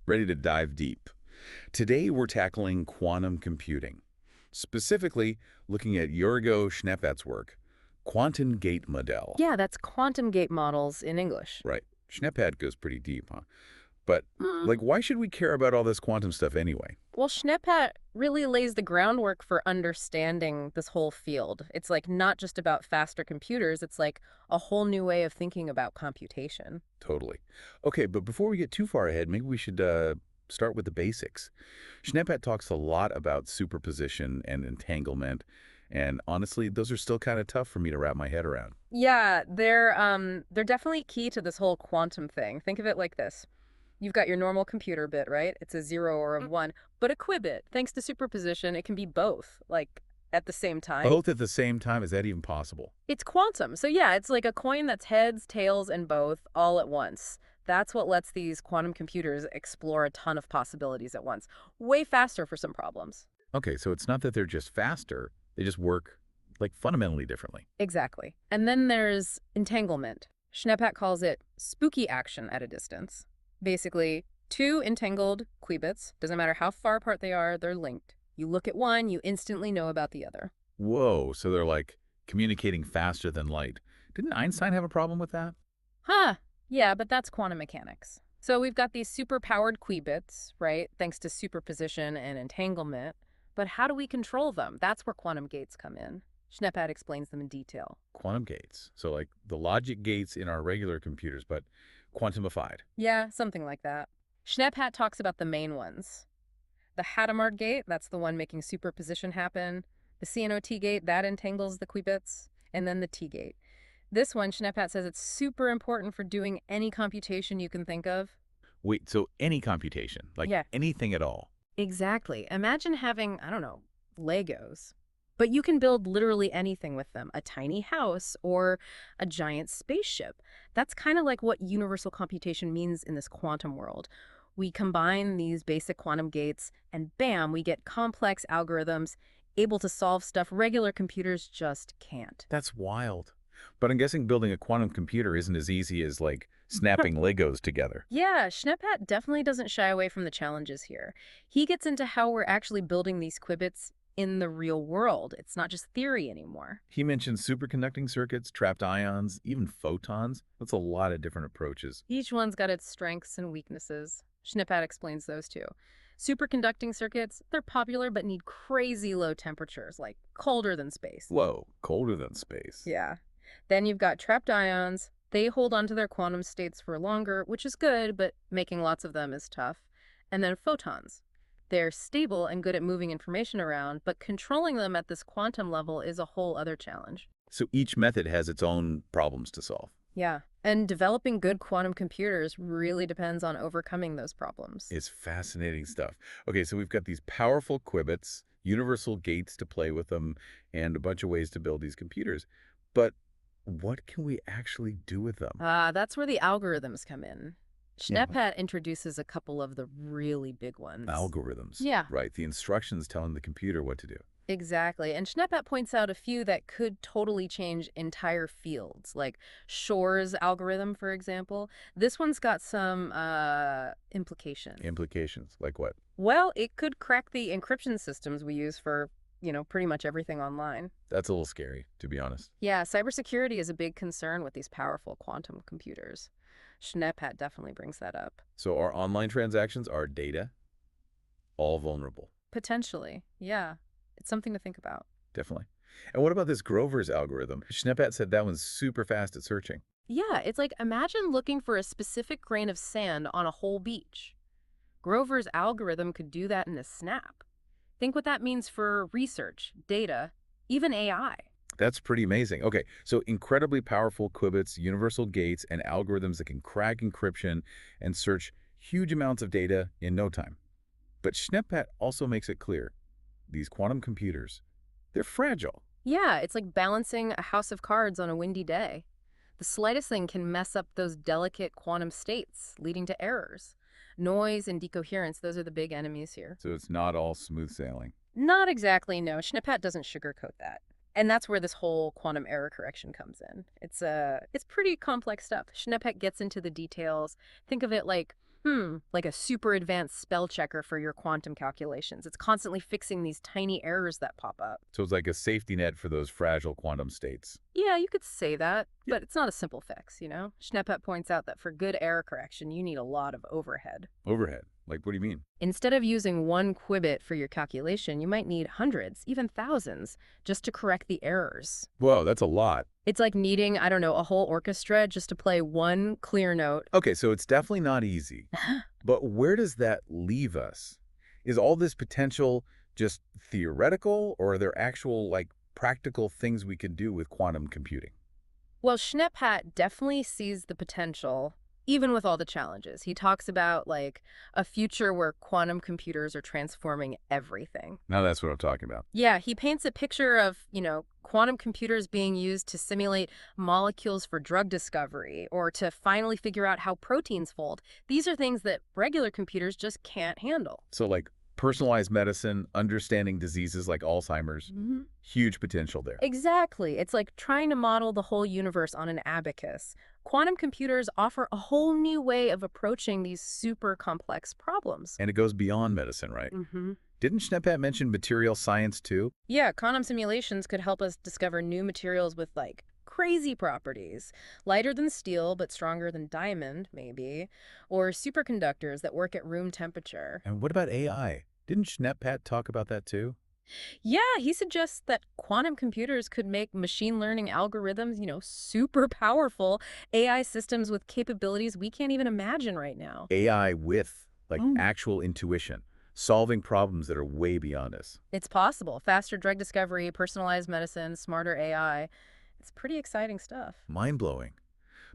ready to dive deep. Today we're tackling quantum computing, specifically looking at Yurgo Schneppat's work, quantum gate model. Yeah, that's quantum gate models in English. Right. Schneppat goes pretty deep, huh? But, Mm. why should we care about all this quantum stuff anyway? Well, Schneepat really lays the groundwork for understanding this whole field. It's like not just about faster computers, it's like a whole new way of thinking about computation. Totally. Okay, but before we get too far ahead, maybe we should start with the basics. Schneppat talks a lot about superposition and entanglement, and honestly, those are still kind of tough for me to wrap my head around. Yeah, they're definitely key to this whole quantum thing. Think of it like this. You've got your normal computer bit, right? It's a 0 or a 1. But a qubit, thanks to superposition, it can be both, like at the same time. Both at the same time, is that even possible? It's quantum. So yeah, it's like a coin that's heads, tails, and both all at once. That's what lets these quantum computers explore a ton of possibilities at once. Way faster for some problems. Okay, so it's not that they're just faster, they just work, like, fundamentally differently. Exactly. And then there's entanglement. Schneepat calls it spooky action at a distance. Basically, two entangled qubits, doesn't matter how far apart they are, they're linked. You look at one, you instantly know about the other. Whoa, so they're like communicating faster than light. Didn't Einstein have a problem with that? Huh, yeah, but that's quantum mechanics. So we've got these super-powered qubits, right, thanks to superposition and entanglement. But how do we control them? That's where quantum gates come in. Schneepat explains them in detail. Quantum gates. So like the logic gates in our regular computers, but quantumified. Yeah, something like that. Schneepat talks about the main ones. The Hadamard gate, that's the one making superposition happen. The CNOT gate, that entangles the qubits. And then the T gate. This one, Schneepat says it's super important for doing any computation you can think of. Wait, so any computation, like Yeah. anything at all? Exactly. Imagine having, I don't know, Legos. But you can build literally anything with them, a tiny house or a giant spaceship. That's kind of like what universal computation means in this quantum world. We combine these basic quantum gates and bam, we get complex algorithms able to solve stuff regular computers just can't. That's wild. But I'm guessing building a quantum computer isn't as easy as like snapping Legos together. Yeah, Schneepat definitely doesn't shy away from the challenges here. He gets into how we're actually building these qubits in the real world. It's not just theory anymore. He mentioned superconducting circuits, trapped ions, even photons. That's a lot of different approaches. Each one's got its strengths and weaknesses. Schneepat explains those too. Superconducting circuits, they're popular but need crazy low temperatures, like colder than space. Whoa, colder than space. Yeah. Then you've got trapped ions. They hold onto their quantum states for longer, which is good, but making lots of them is tough. And then photons. They're stable and good at moving information around, but controlling them at this quantum level is a whole other challenge. So each method has its own problems to solve. Yeah, and developing good quantum computers really depends on overcoming those problems. It's fascinating stuff. Okay, so we've got these powerful qubits, universal gates to play with them, and a bunch of ways to build these computers. But what can we actually do with them? That's where the algorithms come in. Yeah. Schneepat introduces a couple of the really big ones. Algorithms. Yeah. Right, the instructions telling the computer what to do. Exactly. And Schneepat points out a few that could totally change entire fields, like Shor's algorithm, for example. This one's got some implications. Implications, like what? Well, it could crack the encryption systems we use for, pretty much everything online. That's a little scary, to be honest. Yeah, cybersecurity is a big concern with these powerful quantum computers. Schneepat definitely brings that up. So our online transactions, our data, all vulnerable. Potentially, yeah. It's something to think about. Definitely. And what about this Grover's algorithm? Schneepat said that one's super fast at searching. Yeah, it's like imagine looking for a specific grain of sand on a whole beach. Grover's algorithm could do that in a snap. Think what that means for research, data, even AI. That's pretty amazing. Okay, so incredibly powerful qubits, universal gates, and algorithms that can crack encryption and search huge amounts of data in no time. But Schneepat also makes it clear, these quantum computers, they're fragile. Yeah, it's like balancing a house of cards on a windy day. The slightest thing can mess up those delicate quantum states, leading to errors. Noise and decoherence, those are the big enemies here. So it's not all smooth sailing. Not exactly, no. Schneepat doesn't sugarcoat that. And that's where this whole quantum error correction comes in. It's pretty complex stuff. Schneepat gets into the details. Think of it like Like a super advanced spell checker for your quantum calculations. It's constantly fixing these tiny errors that pop up. So it's like a safety net for those fragile quantum states. Yeah, you could say that, Yeah. but it's not a simple fix, you know? Schneppet points out that for good error correction, you need a lot of overhead. Overhead. Like, what do you mean? Instead of using one qubit for your calculation, you might need hundreds, even thousands, just to correct the errors. Whoa, that's a lot. It's like needing, I don't know, a whole orchestra just to play one clear note. Okay, so it's definitely not easy. But where does that leave us? Is all this potential just theoretical, or are there actual, like, practical things we can do with quantum computing? Well, Schnepphat definitely sees the potential, even with all the challenges. He talks about, like, a future where quantum computers are transforming everything. Now that's what I'm talking about. Yeah, he paints a picture of, quantum computers being used to simulate molecules for drug discovery or to finally figure out how proteins fold. These are things that regular computers just can't handle. So, like, personalized medicine, understanding diseases like Alzheimer's, huge potential there. Exactly. It's like trying to model the whole universe on an abacus. Quantum computers offer a whole new way of approaching these super complex problems. And it goes beyond medicine, right? Mm-hmm. Didn't Schneppet mention material science too? Yeah, quantum simulations could help us discover new materials with, like, crazy properties. Lighter than steel, but stronger than diamond, maybe. Or superconductors that work at room temperature. And what about AI? Didn't Schneppet talk about that too? Yeah, he suggests that quantum computers could make machine learning algorithms, super powerful AI systems with capabilities we can't even imagine right now. AI with, like, Mm. actual intuition, solving problems that are way beyond us. It's possible. Faster drug discovery, personalized medicine, smarter AI. It's pretty exciting stuff. Mind-blowing.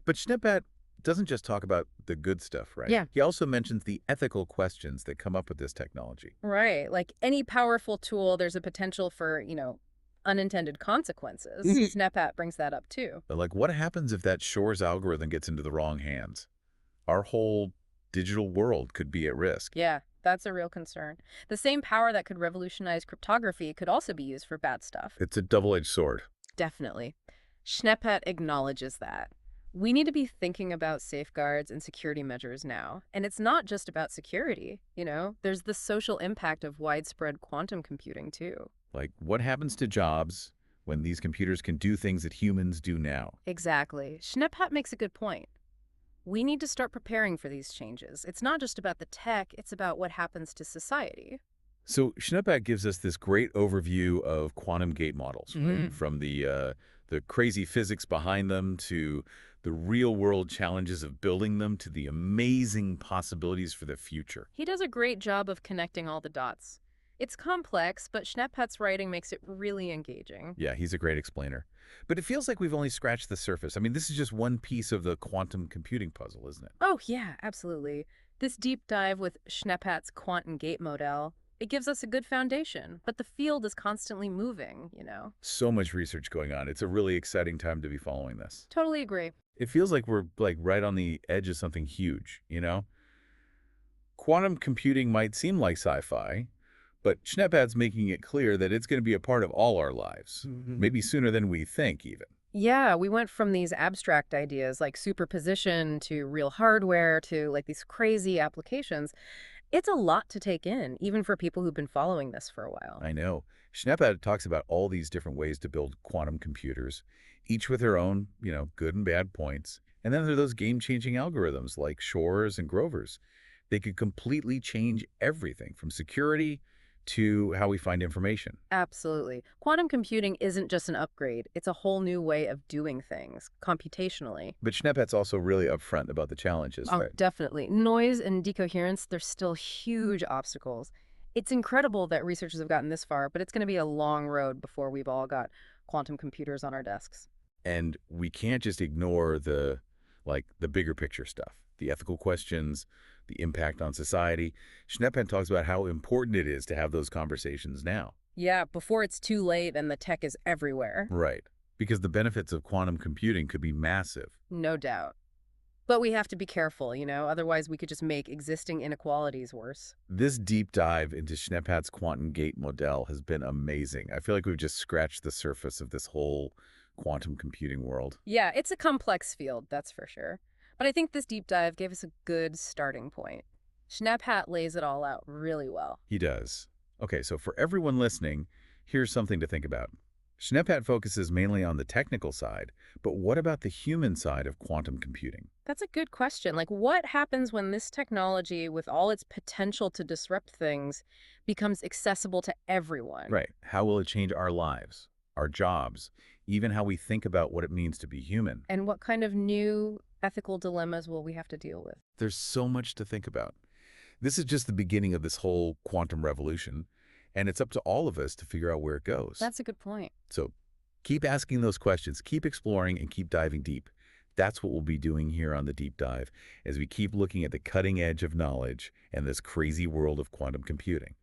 But Schneppet doesn't just talk about the good stuff, right? Yeah. He also mentions the ethical questions that come up with this technology. Right. Like any powerful tool, there's a potential for, unintended consequences. Snapchat brings that up too. But, like, what happens if that Shor's algorithm gets into the wrong hands? Our whole digital world could be at risk. Yeah, that's a real concern. The same power that could revolutionize cryptography could also be used for bad stuff. It's a double-edged sword. Definitely. Schneppet acknowledges that. We need to be thinking about safeguards and security measures now. And it's not just about security, There's the social impact of widespread quantum computing, too. Like, what happens to jobs when these computers can do things that humans do now? Exactly. Schneppet makes a good point. We need to start preparing for these changes. It's not just about the tech, it's about what happens to society. So Schneppek gives us this great overview of quantum gate models, right? From the crazy physics behind them to the real-world challenges of building them to the amazing possibilities for the future. He does a great job of connecting all the dots. It's complex, but Schneppet's writing makes it really engaging. Yeah, he's a great explainer. But it feels like we've only scratched the surface. I mean, this is just one piece of the quantum computing puzzle, isn't it? Oh, yeah, absolutely. This deep dive with Schneppet's quantum gate model, it gives us a good foundation, but the field is constantly moving. So much research going on. It's a really exciting time to be following this. Totally agree. It feels like we're, like, right on the edge of something huge? Quantum computing might seem like sci-fi, but Schneppat's making it clear that it's going to be a part of all our lives, maybe sooner than we think even. Yeah, we went from these abstract ideas like superposition to real hardware to like these crazy applications. It's a lot to take in, even for people who've been following this for a while. I know. Schneppat talks about all these different ways to build quantum computers, each with their own, good and bad points. And then there are those game-changing algorithms like Shor's and Grover's. They could completely change everything from security to how we find information. Absolutely. Quantum computing isn't just an upgrade. It's a whole new way of doing things, computationally. But Schneppat's also really upfront about the challenges, Oh, right? definitely. Noise and decoherence, they're still huge obstacles. It's incredible that researchers have gotten this far, but it's going to be a long road before we've all got quantum computers on our desks. And we can't just ignore the bigger picture stuff, the ethical questions, the impact on society. Schneppet talks about how important it is to have those conversations now. Yeah, before it's too late and the tech is everywhere. Right. Because the benefits of quantum computing could be massive. No doubt. But we have to be careful, otherwise we could just make existing inequalities worse. This deep dive into Schneppat's quantum gate model has been amazing. I feel like we've just scratched the surface of this whole quantum computing world. Yeah, it's a complex field, that's for sure. But I think this deep dive gave us a good starting point. Schneppat lays it all out really well. He does. Okay, so for everyone listening, here's something to think about. Schneppat focuses mainly on the technical side, but what about the human side of quantum computing? That's a good question. Like, what happens when this technology, with all its potential to disrupt things, becomes accessible to everyone? Right. How will it change our lives, our jobs, even how we think about what it means to be human? And what kind of new ethical dilemmas will we have to deal with? There's so much to think about. This is just the beginning of this whole quantum revolution, and it's up to all of us to figure out where it goes. That's a good point. So keep asking those questions, keep exploring, and keep diving deep. That's what we'll be doing here on the Deep Dive as we keep looking at the cutting edge of knowledge and this crazy world of quantum computing.